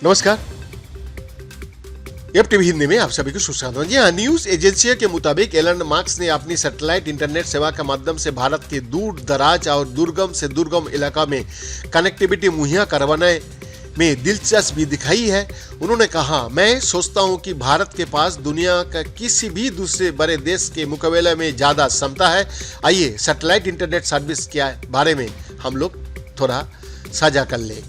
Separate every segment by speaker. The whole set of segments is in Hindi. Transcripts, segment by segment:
Speaker 1: नमस्कार, एफटीवी हिंदी में आप सभी को सुस्वागत। जी हाँ, न्यूज एजेंसियों के मुताबिक एलन मस्क ने अपनी सैटेलाइट इंटरनेट सेवा के माध्यम से भारत के दूर दराज और दुर्गम से दुर्गम इलाका में कनेक्टिविटी मुहैया करवाने में दिलचस्पी दिखाई है। उन्होंने कहा, मैं सोचता हूं कि भारत के पास दुनिया का किसी भी दूसरे बड़े देश के मुकाबले में ज्यादा क्षमता है। आइए सैटेलाइट इंटरनेट सर्विस के बारे में हम लोग थोड़ा साझा कर ले।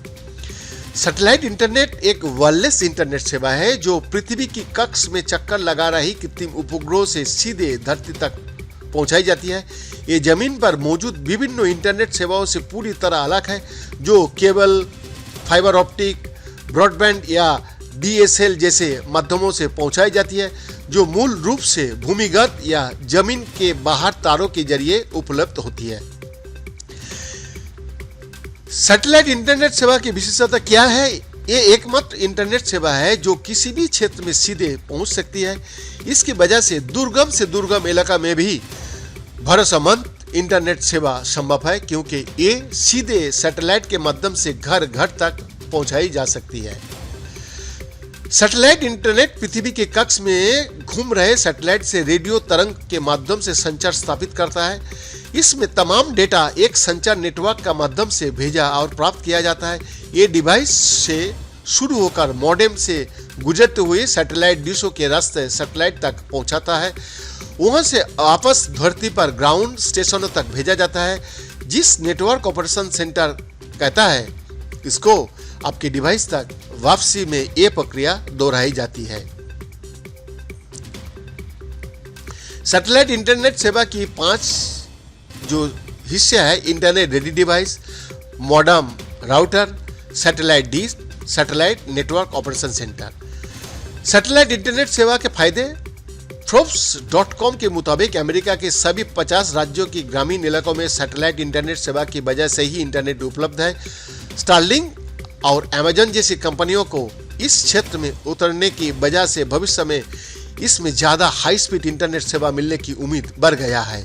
Speaker 1: सैटेलाइट इंटरनेट एक वायरलेस इंटरनेट सेवा है जो पृथ्वी की कक्ष में चक्कर लगा रही कृत्रिम उपग्रह से सीधे धरती तक पहुंचाई जाती है। ये जमीन पर मौजूद विभिन्न इंटरनेट सेवाओं से पूरी तरह अलग है, जो केबल, फाइबर ऑप्टिक, ब्रॉडबैंड या DSL जैसे माध्यमों से पहुंचाई जाती है, जो मूल रूप से भूमिगत या जमीन के बाहर तारों के जरिए उपलब्ध होती है। सैटेलाइट इंटरनेट सेवा की विशेषता क्या है? ये एकमात्र इंटरनेट सेवा है जो किसी भी क्षेत्र में सीधे पहुंच सकती है। इसकी वजह से दुर्गम इलाका में भी भरोसेमंद इंटरनेट सेवा संभव है, क्योंकि ये सीधे सैटेलाइट के माध्यम से घर घर तक पहुंचाई जा सकती है। सैटेलाइट इंटरनेट पृथ्वी के कक्ष में घूम रहे सैटेलाइट से रेडियो तरंग के माध्यम से संचार स्थापित करता है। इसमें तमाम डेटा एक संचार नेटवर्क का माध्यम से भेजा और प्राप्त किया जाता है। ये डिवाइस से शुरू होकर मॉडेम से गुजरते हुए सैटेलाइट डिशों के रास्ते सैटेलाइट तक पहुंचाता है। वहां से वापस धरती पर ग्राउंड स्टेशनों तक भेजा जाता है। जिस नेटवर्क ऑपरेशन सेंटर कहता है, इसको आपके डिवाइस तक वापसी में ये प्रक्रिया दोहराई जाती है। सैटेलाइट इंटरनेट सेवा की 5 जो हिस्से है: internet ready device, modem, router, satellite dish, satellite network operation centre. Satellite internet सेवा के फायदे: Forbes.com के मुताबिक अमेरिका के सभी 50 राज्यों की ग्रामीण इलाकों में सैटेलाइट इंटरनेट सेवा की वजह से ही इंटरनेट उपलब्ध है। स्टारलिंक और अमेजन जैसी कंपनियों को इस क्षेत्र में उतरने की वजह से भविष्य में इसमें ज्यादा हाई स्पीड इंटरनेट सेवा मिलने की उम्मीद बढ़ गया है।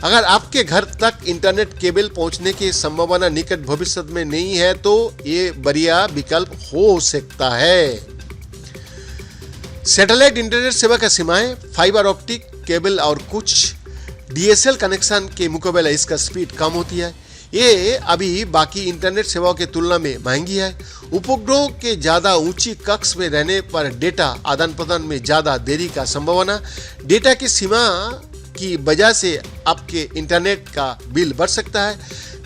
Speaker 1: अगर आपके घर तक इंटरनेट केबल पहुंचने की संभावना निकट भविष्य में नहीं है, तो ये बढ़िया विकल्प हो सकता है। सैटेलाइट इंटरनेट सेवा का सीमाएं: फाइबर ऑप्टिक केबल और कुछ DSL कनेक्शन के मुकाबले इसका स्पीड कम होती है। ये अभी बाकी इंटरनेट सेवाओं की तुलना में महंगी है। उपग्रहों के ज्यादा ऊंची कक्ष में रहने पर डेटा आदान प्रदान में ज्यादा देरी का संभावना। डेटा की सीमा की वजह से आपके इंटरनेट का बिल बढ़ सकता है।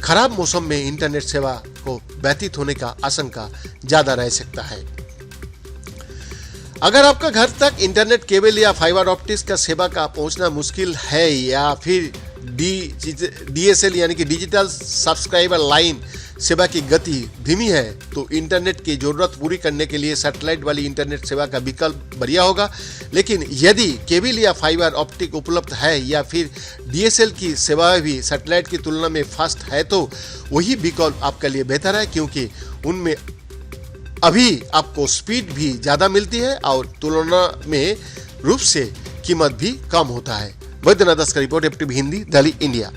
Speaker 1: खराब मौसम में इंटरनेट सेवा को बाधित होने का आशंका ज्यादा रह सकता है। अगर आपका घर तक इंटरनेट केबल या फाइबर ऑप्टिक्स का सेवा का पहुंचना मुश्किल है, या फिर DSL यानी कि डिजिटल सब्सक्राइबर लाइन सेवा की गति धीमी है, तो इंटरनेट की जरूरत पूरी करने के लिए सैटेलाइट वाली इंटरनेट सेवा का विकल्प बढ़िया होगा। लेकिन यदि केबल या फाइबर ऑप्टिक उपलब्ध है या फिर DSL की सेवा भी सैटेलाइट की तुलना में फास्ट है, तो वही विकल्प आपके लिए बेहतर है, क्योंकि उनमें अभी आपको स्पीड भी ज़्यादा मिलती है और तुलना में रूप से कीमत भी कम होता है। वैद्यनाथ दास का report, FTV Hindi, Delhi, India.